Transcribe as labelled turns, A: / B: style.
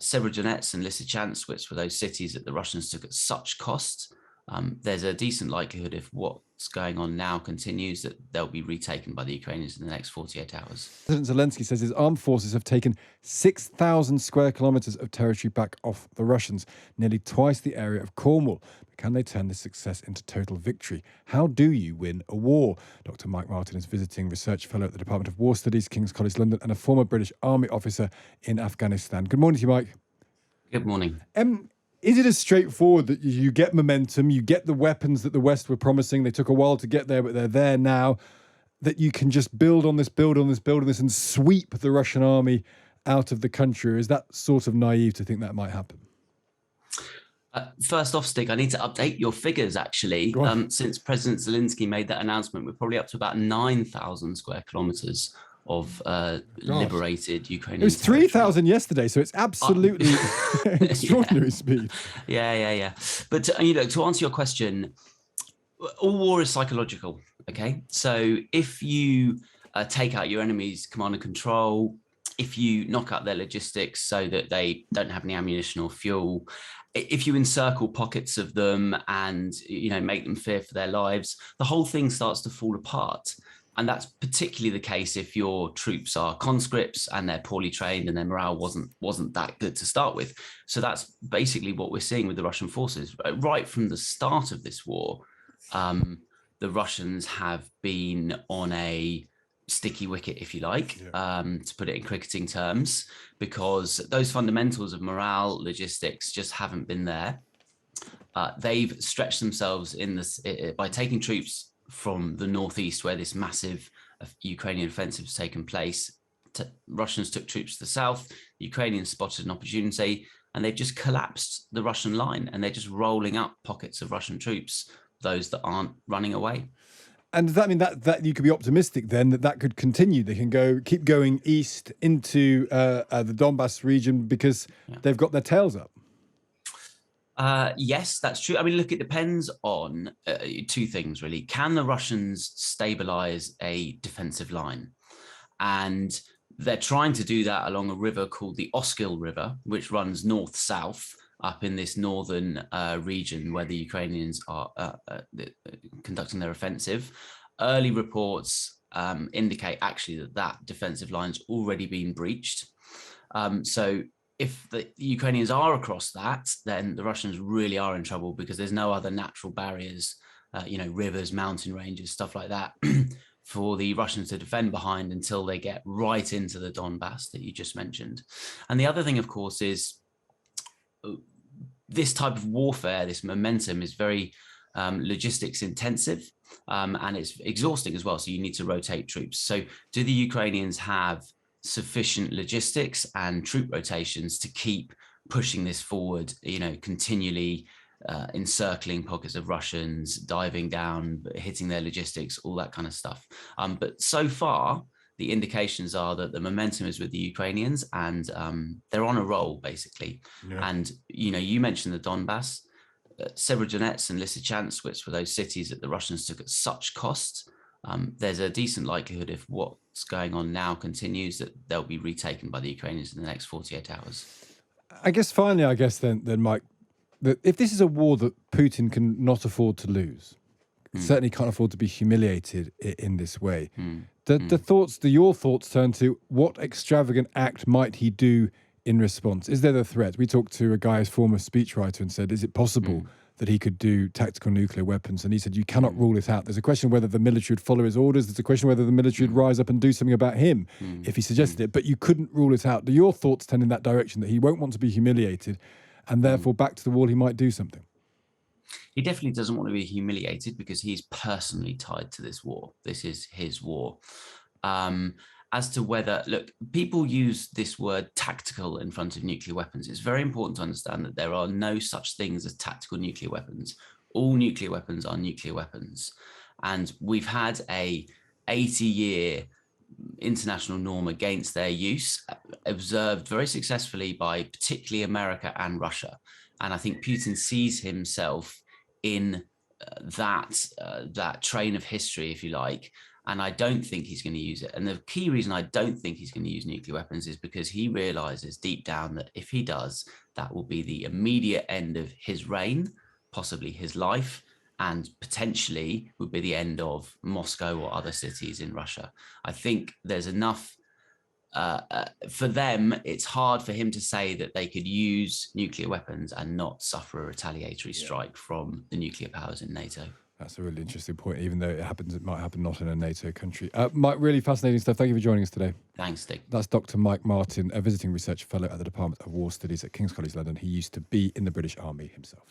A: Severodonetsk and Lysychansk, which were those cities that the Russians took at such cost, there's a decent likelihood if what's going on now continues that they'll be retaken by the Ukrainians in the next 48 hours.
B: President Zelensky says his armed forces have taken 6,000 square kilometres of territory back off the Russians, nearly twice the area of Cornwall. But can they turn this success into total victory? How do you win a war? Dr. Mike Martin is visiting research fellow at the Department of War Studies, King's College London, and a former British Army officer in Afghanistan. Good morning to you, Mike.
A: Good morning.
B: Is it as straightforward that you get momentum, you get the weapons that the West were promising? They took a while to get there, but they're there now. That you can just build on this, and sweep the Russian army out of the country? Or is that sort of naive to think that might happen?
A: First off, Stig, I need to update your figures, actually. Since President Zelensky made that announcement, we're probably up to about 9,000 square kilometres of liberated Ukrainian.
B: It was 3,000 yesterday, so it's absolutely extraordinary speed.
A: Yeah. But to answer your question, all war is psychological. Okay, so if you take out your enemy's command and control, if you knock out their logistics so that they don't have any ammunition or fuel, if you encircle pockets of them and make them fear for their lives, the whole thing starts to fall apart. And that's particularly the case if your troops are conscripts and they're poorly trained and their morale wasn't that good to start with. So that's basically what we're seeing with the Russian forces. Right from the start of this war, the Russians have been on a sticky wicket, if you like, to put it in cricketing terms, because those fundamentals of morale, logistics just haven't been there. They've stretched themselves in this by taking troops from the northeast, where this massive Ukrainian offensive has taken place. Russians took troops to the south. The Ukrainians spotted an opportunity, and they've just collapsed the Russian line, and they're just rolling up pockets of Russian troops, those that aren't running away.
B: And does that mean that you could be optimistic then that could continue? They can keep going east into the Donbass region because they've got their tails up.
A: Yes, that's true. I mean, look, it depends on two things, really. Can the Russians stabilize a defensive line? And they're trying to do that along a river called the Oskil River, which runs north-south up in this northern region where the Ukrainians are conducting their offensive. Early reports indicate actually that defensive line's already been breached. So if the Ukrainians are across that, then the Russians really are in trouble, because there's no other natural barriers, rivers, mountain ranges, stuff like that, for the Russians to defend behind until they get right into the Donbass that you just mentioned. And the other thing, of course, is this type of warfare, this momentum is very logistics intensive, and it's exhausting as well. So you need to rotate troops. So do the Ukrainians have sufficient logistics and troop rotations to keep pushing this forward, continually encircling pockets of Russians, diving down, hitting their logistics, all that kind of stuff? But so far, the indications are that the momentum is with the Ukrainians, and they're on a roll, basically. Yeah. And, you mentioned the Donbass, Severodonetsk and Lysychansk, which were those cities that the Russians took at such cost. There's a decent likelihood if what's going on now continues that they'll be retaken by the Ukrainians in the next 48 hours.
B: I guess finally, then Mike, that if this is a war that Putin can not afford to lose, certainly can't afford to be humiliated in this way, your thoughts turn to what extravagant act might he do in response? Is there the threat? We talked to a guy who's former speechwriter and said, is it possible that he could do tactical nuclear weapons? And he said, you cannot rule it out. There's a question whether the military would follow his orders. There's a question whether the military would rise up and do something about him if he suggested it. But you couldn't rule it out. Do your thoughts tend in that direction, that he won't want to be humiliated, and therefore back to the wall he might do something?
A: He definitely doesn't want to be humiliated, because he's personally tied to this war. This is his war. As to whether, look, people use this word tactical in front of nuclear weapons. It's very important to understand that there are no such things as tactical nuclear weapons. All nuclear weapons are nuclear weapons. And we've had a 80-year international norm against their use, observed very successfully by particularly America and Russia. And I think Putin sees himself in that train of history, if you like, And I don't think he's going to use it. And the key reason I don't think he's going to use nuclear weapons is because he realizes deep down that if he does, that will be the immediate end of his reign, possibly his life, and potentially would be the end of Moscow or other cities in Russia. I think there's enough for them. It's hard for him to say that they could use nuclear weapons and not suffer a retaliatory strike from the nuclear powers in NATO.
B: That's a really interesting point, even though it might happen not in a NATO country. Mike, really fascinating stuff. Thank you for joining us today.
A: Thanks, Dick.
B: That's Dr. Mike Martin, a visiting research fellow at the Department of War Studies at King's College London. He used to be in the British Army himself.